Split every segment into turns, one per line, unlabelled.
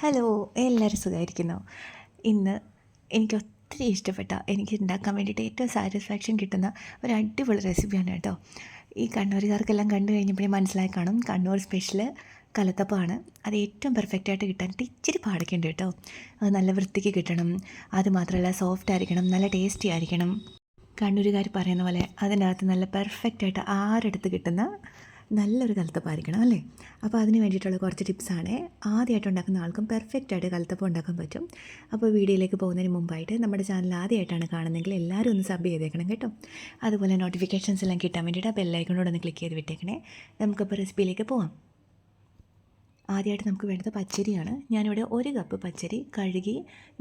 Hello, എല്ലാവരും സുഖമായിരിക്കുന്നോ? ഇന്ന് എനിക്ക് ഒത്തിരി ഇഷ്ടപ്പെട്ട, എനിക്ക് ഉണ്ടാക്കാൻ വേണ്ടിയിട്ട് ഏറ്റവും സാറ്റിസ്ഫാക്ഷൻ കിട്ടുന്ന ഒരു അടിപൊളി റെസിപ്പിയാണ് കേട്ടോ. ഈ കണ്ണൂരുകാർക്കെല്ലാം കണ്ടു കഴിഞ്ഞപ്പോഴേ മനസ്സിലായി കാണും, കണ്ണൂർ സ്പെഷ്യൽ കലത്തപ്പമാണ്. അത് ഏറ്റവും പെർഫെക്റ്റായിട്ട് കിട്ടാനായിട്ട് ഇച്ചിരി പാടൊക്കെ ഉണ്ട് കേട്ടോ. അത് നല്ല വൃത്തിക്ക് കിട്ടണം, അതുമാത്രമല്ല സോഫ്റ്റ് ആയിരിക്കണം, നല്ല ടേസ്റ്റി ആയിരിക്കണം. കണ്ണൂരുകാർ പറയുന്ന പോലെ അതിനകത്ത് നല്ല പെർഫെക്റ്റായിട്ട് ആരെടുത്ത് കിട്ടുന്ന നല്ലൊരു കലത്തപ്പമായിരിക്കണം അല്ലേ. അപ്പോൾ അതിന് വേണ്ടിയിട്ടുള്ള കുറച്ച് ടിപ്സാണ്. ആദ്യമായിട്ട് ഉണ്ടാക്കുന്ന ആൾക്കും പെർഫെക്റ്റായിട്ട് കലത്തപ്പം ഉണ്ടാക്കാൻ പറ്റും. അപ്പോൾ വീഡിയോയിലേക്ക് പോകുന്നതിന് മുമ്പായിട്ട് നമ്മുടെ ചാനൽ ആദ്യമായിട്ടാണ് കാണുന്നതെങ്കിൽ എല്ലാവരും ഒന്ന് സബ് ചെയ്തേക്കണം കേട്ടോ. അതുപോലെ നോട്ടിഫിക്കേഷൻസ് എല്ലാം കിട്ടാൻ വേണ്ടിയിട്ട് ബെല്ലൈക്കണോട് ഒന്ന് ക്ലിക്ക് ചെയ്ത് വിട്ടേക്കണേ. നമുക്കപ്പോൾ റെസിപ്പിയിലേക്ക് പോവാം. ആദ്യമായിട്ട് നമുക്ക് വേണ്ടത് പച്ചരിയാണ്. ഞാനിവിടെ 1 കപ്പ് പച്ചരി കഴുകി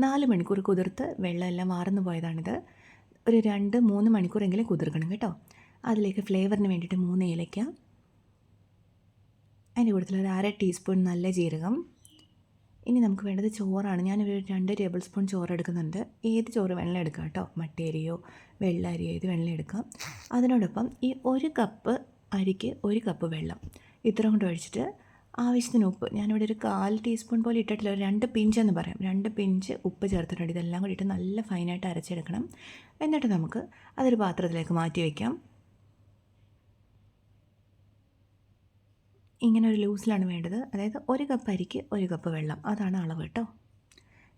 4 മണിക്കൂർ കുതിർത്ത് വെള്ളമെല്ലാം മാറുന്നു പോയതാണിത്. ഒരു 2-3 മണിക്കൂറെങ്കിലും കുതിർക്കണം കേട്ടോ. അതിലേക്ക് ഫ്ലേവറിന് വേണ്ടിയിട്ട് 3 ഏലയ്ക്ക, അതിൻ്റെ കൂട്ടത്തിൽ ഒരു 1/2 ടീസ്പൂൺ നല്ല ജീരകം. ഇനി നമുക്ക് വേണ്ടത് ചോറാണ്. ഞാനൊരു 2 ടേബിൾ സ്പൂൺ ചോറ് എടുക്കുന്നുണ്ട്. ഏത് ചോറ് വേണമെങ്കിലും എടുക്കാം കേട്ടോ. മട്ടയരിയോ വെള്ള അരിയോ ഏത് വേണമെങ്കിലും എടുക്കാം. അതിനോടൊപ്പം ഈ 1 കപ്പ് അരിക്ക് 1 കപ്പ് വെള്ളം ഇത്ര കൊണ്ട് ഒഴിച്ചിട്ട് ആവശ്യത്തിന് ഉപ്പ്. ഞാനിവിടെ ഒരു 1/4 ടീസ്പൂൺ പോലെ ഇട്ടിട്ടില്ല, ഒരു 2 പിഞ്ച് എന്ന് പറയാം, 2 പിഞ്ച് ഉപ്പ് ചേർത്തിട്ടുണ്ട്. ഇതെല്ലാം കൂടി ഇട്ട് നല്ല ഫൈനായിട്ട് അരച്ചെടുക്കണം. എന്നിട്ട് നമുക്ക് അതൊരു പാത്രത്തിലേക്ക് മാറ്റി വയ്ക്കാം. ഇങ്ങനെ ഒരു ലൂസിലാണ് വേണ്ടത്. അതായത് 1 കപ്പ് അരിക്ക് 1 കപ്പ് വെള്ളം, അതാണ് അളവ് കേട്ടോ.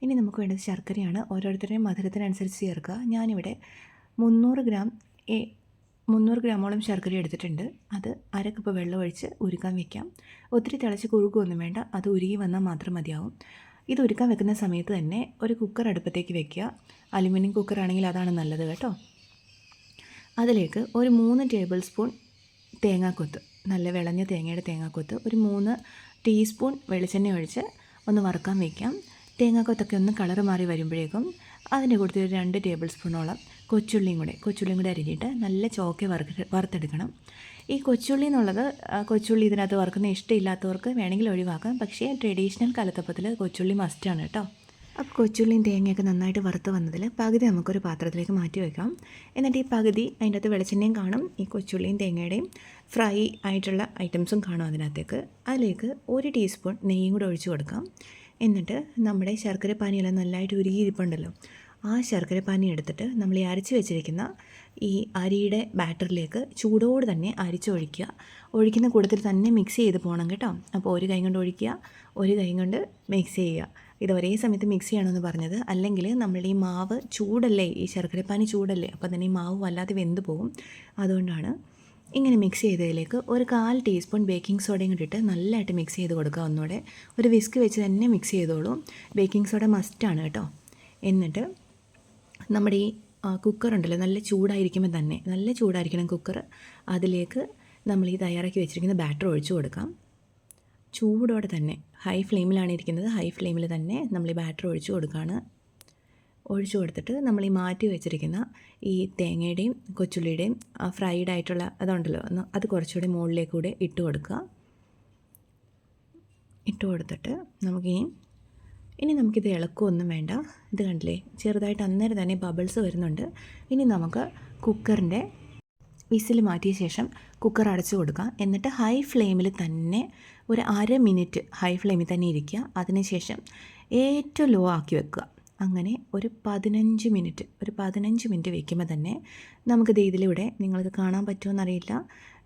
ഇനി നമുക്ക് വേണ്ടത് ശർക്കരയാണ്. ഓരോരുത്തരുടെയും മധുരത്തിനനുസരിച്ച് ചേർക്കുക. ഞാനിവിടെ 300 ഗ്രാമോളം ശർക്കര എടുത്തിട്ടുണ്ട്. അത് 1/2 കപ്പ് വെള്ളം ഒഴിച്ച് ഉരുക്കാൻ വയ്ക്കാം. ഒത്തിരി തിളച്ച് കുറുകുമൊന്നും വേണ്ട, അത് ഉരുകി വന്നാൽ മാത്രം മതിയാവും. ഇത് ഉരുക്കാൻ വെക്കുന്ന സമയത്ത് തന്നെ ഒരു കുക്കർ അടുപ്പത്തേക്ക് വെക്കുക. അലുമിനിയം കുക്കറാണെങ്കിൽ അതാണ് നല്ലത് കേട്ടോ. അതിലേക്ക് ഒരു 3 ടേബിൾ സ്പൂൺ തേങ്ങാക്കൊത്ത്, നല്ല വിളഞ്ഞ തേങ്ങയുടെ തേങ്ങാക്കൊത്ത്, ഒരു 3 ടീസ്പൂൺ വെളിച്ചെണ്ണ ഒഴിച്ച് ഒന്ന് വറുക്കാൻ വയ്ക്കാം. തേങ്ങാക്കൊത്തൊക്കെ ഒന്ന് കളർ മാറി വരുമ്പോഴേക്കും അതിൻ്റെ കൂട്ടത്തിൽ ഒരു 2 ടേബിൾ സ്പൂണോളം കൊച്ചുള്ളിയും കൂടെ അരിഞ്ഞിട്ട് നല്ല ചോക്കെ വറുത്തെടുക്കണം. ഈ കൊച്ചുള്ളി എന്നുള്ളത്, കൊച്ചുള്ളി ഇതിനകത്ത് വറുക്കുന്ന ഇഷ്ടമില്ലാത്തവർക്ക് വേണമെങ്കിൽ ഒഴിവാക്കാം. പക്ഷേ ട്രഡീഷണൽ കലത്തപ്പത്തിൽ കൊച്ചുള്ളി മസ്റ്റാണ് കേട്ടോ. അപ്പോൾ കൊച്ചുള്ളിയും തേങ്ങയൊക്കെ നന്നായിട്ട് വറുത്ത് വന്നതിൽ പകുതി നമുക്കൊരു പാത്രത്തിലേക്ക് മാറ്റി വയ്ക്കാം. എന്നിട്ട് ഈ പകുതി അതിൻ്റെ അകത്ത് വെളിച്ചെണ്ണയും കാണും, ഈ കൊച്ചുള്ളിയും തേങ്ങയുടെയും ഫ്രൈ ആയിട്ടുള്ള ഐറ്റംസും കാണും അതിനകത്തേക്ക്. അതിലേക്ക് 1 ടീസ്പൂൺ നെയ്യും കൂടെ ഒഴിച്ച് കൊടുക്കാം. എന്നിട്ട് നമ്മുടെ ശർക്കര പാനിയെല്ലാം നല്ലതായിട്ട് ഉരുകിയിരിപ്പുണ്ടല്ലോ, ആ ശർക്കര പാനി എടുത്തിട്ട് നമ്മൾ ഈ അരച്ച് വെച്ചിരിക്കുന്ന ഈ അരിയുടെ ബാറ്ററിലേക്ക് ചൂടോട് തന്നെ അരിച്ചൊഴിക്കുക. ഒഴിക്കുന്ന കൂട്ടത്തിൽ തന്നെ മിക്സ് ചെയ്ത് പോകണം കേട്ടോ. അപ്പോൾ ഒരു കൈ കൊണ്ട് ഒഴിക്കുക, ഒരു കൈ കൊണ്ട് മിക്സ് ചെയ്യുക. ഇത് ഒരേ സമയത്ത് മിക്സ് ചെയ്യണമെന്ന് പറഞ്ഞത്. അല്ലെങ്കിൽ നമ്മളുടെ ഈ മാവ് ചൂടല്ലേ, ഈ ശർക്കരപ്പാനി ചൂടല്ലേ, അപ്പോൾ തന്നെ ഈ മാവ് വല്ലാതെ വെന്ത് പോകും. അതുകൊണ്ടാണ് ഇങ്ങനെ മിക്സ് ചെയ്തതിലേക്ക് ഒരു 1/4 ടീസ്പൂൺ ബേക്കിംഗ് സോഡയും കൂടി ഇട്ട് നല്ലതായിട്ട് മിക്സ് ചെയ്ത് കൊടുക്കുക. ഒന്നുകൂടെ ഒരു വിസ്ക് വെച്ച് തന്നെ മിക്സ് ചെയ്തോളൂ. ബേക്കിംഗ് സോഡ മസ്റ്റാണ് കേട്ടോ. എന്നിട്ട് നമ്മുടെ ഈ കുക്കറുണ്ടല്ലോ, നല്ല ചൂടായിരിക്കണം കുക്കർ. അതിലേക്ക് നമ്മൾ ഈ തയ്യാറാക്കി വെച്ചിരിക്കുന്ന ബാറ്റർ ഒഴിച്ചു കൊടുക്കാം. ചൂടോടെ തന്നെ, ഹൈ ഫ്ലെയിമിലാണ് ഇരിക്കുന്നത്, ഹൈ ഫ്ലെയിമിൽ തന്നെ നമ്മൾ ഈ ബാറ്റർ ഒഴിച്ചു കൊടുക്കുകയാണ്. ഒഴിച്ചു കൊടുത്തിട്ട് നമ്മൾ ഈ മാറ്റി വെച്ചിരിക്കുന്ന ഈ തേങ്ങയുടെയും കൊച്ചുള്ളിയുടെയും ഫ്രൈഡ് ആയിട്ടുള്ള അതുണ്ടല്ലോ, അത് കുറച്ചുകൂടി മുകളിലേക്കൂടെ ഇട്ട് കൊടുക്കുക. ഇട്ട് കൊടുത്തിട്ട് ഇനി നമുക്കിത് ഇളക്കുകയൊന്നും വേണ്ട. ഇത് കണ്ടില്ലേ, ചെറുതായിട്ട് അന്നേരം തന്നെ ബബിൾസ് വരുന്നുണ്ട്. ഇനി നമുക്ക് കുക്കറിൻ്റെ വിസിൽ മാറ്റിയ ശേഷം കുക്കർ അടച്ചു കൊടുക്കുക. എന്നിട്ട് ഹൈ ഫ്ലെയിമിൽ തന്നെ ഒരു 1/2 മിനിറ്റ് ഹൈ ഫ്ലെയിമിൽ തന്നെ ഇരിക്കുക. അതിനുശേഷം ഏറ്റവും ലോ ആക്കി വെക്കുക. അങ്ങനെ ഒരു 15 മിനിറ്റ് വയ്ക്കുമ്പോൾ തന്നെ നമുക്കിത് ഇതിലൂടെ നിങ്ങൾക്ക് കാണാൻ പറ്റുമോയെന്നറിയില്ല,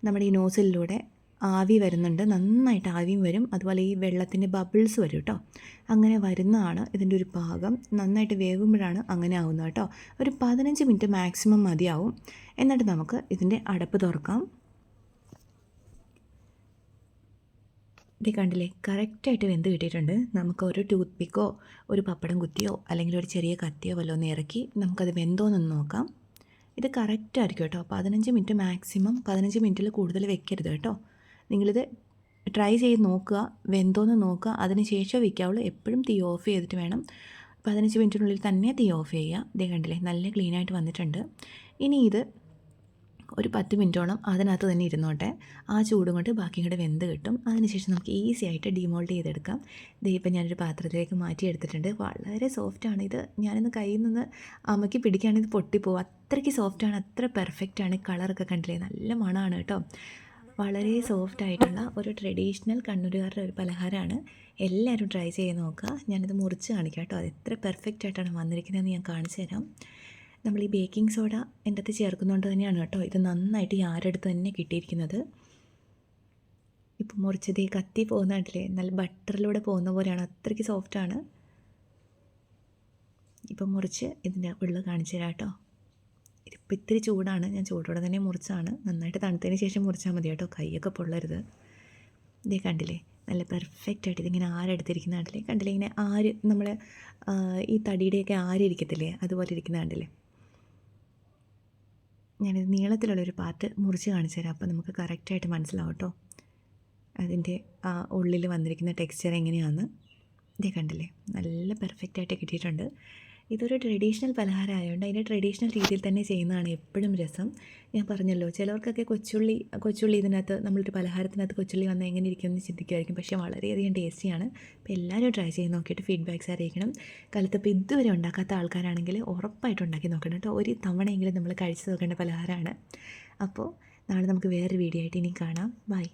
നമ്മുടെ ഈ നോസിലൂടെ ആവി വരുന്നുണ്ട്, നന്നായിട്ട് ആവിയും വരും. അതുപോലെ ഈ വെള്ളത്തിൻ്റെ ബബിൾസ് വരും കേട്ടോ. അങ്ങനെ വരുന്നതാണ് ഇതിൻ്റെ ഒരു പാകം. നന്നായിട്ട് വേകുമ്പോഴാണ് അങ്ങനെ ആവുന്നത് കേട്ടോ. ഒരു 15 മിനിറ്റ് മാക്സിമം മതിയാവും. എന്നിട്ട് നമുക്ക് ഇതിൻ്റെ അടപ്പ് തുറക്കാം. ഇത് കണ്ടില്ലേ, കറക്റ്റായിട്ട് വെന്ത് കിട്ടിയിട്ടുണ്ട്. നമുക്ക് ഒരു ടൂത്ത് പിക്കോ ഒരു പപ്പടം കുത്തിയോ അല്ലെങ്കിൽ ഒരു ചെറിയ കത്തിയോ വല്ലതും ഒന്ന് ഇറക്കി നമുക്കത് വെന്തോന്നൊന്ന് നോക്കാം. ഇത് കറക്റ്റായിരിക്കും കേട്ടോ. 15 മിനിറ്റ് മാക്സിമം, 15 മിനിറ്റിൽ കൂടുതൽ വെക്കരുത് കേട്ടോ. നിങ്ങളിത് ട്രൈ ചെയ്ത് നോക്കുക, വെന്തോന്ന് നോക്കുക, അതിന് ശേഷം വയ്ക്കാവുള്ളൂ. എപ്പോഴും തീ ഓഫ് ചെയ്തിട്ട് വേണം. 15 മിനിറ്റിനുള്ളിൽ തന്നെ തീ ഓഫ് ചെയ്യുക. ഇതേ കണ്ടില്ലേ, നല്ല ക്ലീനായിട്ട് വന്നിട്ടുണ്ട്. ഇനി ഇത് ഒരു 10 മിനിറ്റോളം അതിനകത്ത് തന്നെ ഇരുന്നോട്ടെ. ആ ചൂടും കൊണ്ട് ബാക്കിയും കൂടെ വെന്ത് കിട്ടും. അതിനുശേഷം നമുക്ക് ഈസി ആയിട്ട് ഡിമോൾഡ് ചെയ്തെടുക്കാം. ദേ ഇപ്പം ഞാനൊരു പാത്രത്തിലേക്ക് മാറ്റിയെടുത്തിട്ടുണ്ട്. വളരെ സോഫ്റ്റാണ് ഇത്. ഞാനിന്ന് കയ്യിൽ നിന്ന് അമ്മയ്ക്ക് പിടിക്കുകയാണെങ്കിൽ ഇത് പൊട്ടിപ്പോവും. അത്രയ്ക്ക് സോഫ്റ്റാണ്, അത്ര പെർഫെക്റ്റാണ്. കളറൊക്കെ കണ്ടില്ലേ, നല്ല മണമാണ് കേട്ടോ. വളരെ സോഫ്റ്റ് ആയിട്ടുള്ള ഒരു ട്രഡീഷണൽ കണ്ണൂരുകാരുടെ ഒരു പലഹാരമാണ്. എല്ലാവരും ട്രൈ ചെയ്ത് നോക്കുക. ഞാനിത് മുറിച്ച് കാണിക്കാം കേട്ടോ. അത് എത്ര പെർഫെക്റ്റ് ആയിട്ടാണ് വന്നിരിക്കുന്നതെന്ന് ഞാൻ കാണിച്ചു തരാം. നമ്മൾ ഈ ബേക്കിംഗ് സോഡ എൻ്റെ അടുത്ത് ചേർക്കുന്നതുകൊണ്ട് തന്നെയാണ് കേട്ടോ ഇത് നന്നായിട്ട് ഈ ആരെടുത്ത് തന്നെ കിട്ടിയിരിക്കുന്നത്. ഇപ്പോൾ മുറിച്ചത് ഈ കത്തി പോകുന്ന കണ്ടില്ലേ, നല്ല ബട്ടറിലൂടെ പോകുന്ന പോലെയാണ്, അത്രയ്ക്ക് സോഫ്റ്റാണ്. ഇപ്പം മുറിച്ച് ഇതിൻ്റെ ഉള്ളിൽ കാണിച്ചു തരാം കേട്ടോ. ഇതിപ്പോൾ ഇത്തിരി ചൂടാണ്, ഞാൻ ചൂടോടെ തന്നെ മുറിച്ചാണ്. നന്നായിട്ട് തണുത്തതിന് ശേഷം മുറിച്ചാൽ മതി കേട്ടോ, കൈയൊക്കെ പൊള്ളരുത്. ഇതേ കണ്ടില്ലേ, നല്ല പെർഫെക്റ്റ് ആയിട്ട് ഇതിങ്ങനെ ആരെടുത്തിരിക്കുന്ന കണ്ടില്ലേ, കണ്ടില്ലേ ഇങ്ങനെ ആര് നമ്മൾ ഈ തടിയുടെയൊക്കെ ആരിരിക്കത്തില്ലേ, അതുപോലെ ഇരിക്കുന്ന കണ്ടില്ലേ. ഞാനിത് നീളത്തിലുള്ളൊരു പാർട്ട് മുറിച്ച് കാണിച്ചു തരാം, അപ്പോൾ നമുക്ക് കറക്റ്റായിട്ട് മനസ്സിലാവും കേട്ടോ അതിൻ്റെ ആ ഉള്ളിൽ വന്നിരിക്കുന്ന ടെക്സ്ചർ എങ്ങനെയാണെന്ന്. ഇതേ കണ്ടില്ലേ, നല്ല പെർഫെക്റ്റായിട്ട് കിട്ടിയിട്ടുണ്ട്. ഇതൊരു ട്രഡീഷണൽ പലഹാരം ആയതുകൊണ്ട് അതിൻ്റെ ട്രഡീഷണൽ രീതിയിൽ തന്നെ ചെയ്യുന്നതാണ് എപ്പോഴും രസം. ഞാൻ പറഞ്ഞല്ലോ, ചിലവർക്കൊക്കെ കൊച്ചുള്ളി ഇതിനകത്ത് നമ്മളൊരു പലഹാരത്തിനകത്ത് കൊച്ചുള്ളി വന്നാൽ എങ്ങനെ ഇരിക്കുമെന്ന് ചിന്തിക്കുമായിരിക്കും. പക്ഷേ വളരെയധികം ടേസ്റ്റിയാണ്. അപ്പോൾ എല്ലാവരും ട്രൈ ചെയ്ത് നോക്കിയിട്ട് ഫീഡ്ബാക്ക്സ് അറിയിക്കണം. കാലത്തപ്പോൾ ഇതുവരെ ഉണ്ടാക്കാത്ത ആൾക്കാരാണെങ്കിൽ ഉറപ്പായിട്ട് ഉണ്ടാക്കി നോക്കണം കേട്ടോ. ഒരു തവണയെങ്കിലും നമ്മൾ കഴിച്ചു നോക്കേണ്ട പലഹാരമാണ്. അപ്പോൾ നാളെ നമുക്ക് വേറൊരു വീഡിയോ ആയിട്ട് ഇനി കാണാം. ബൈ.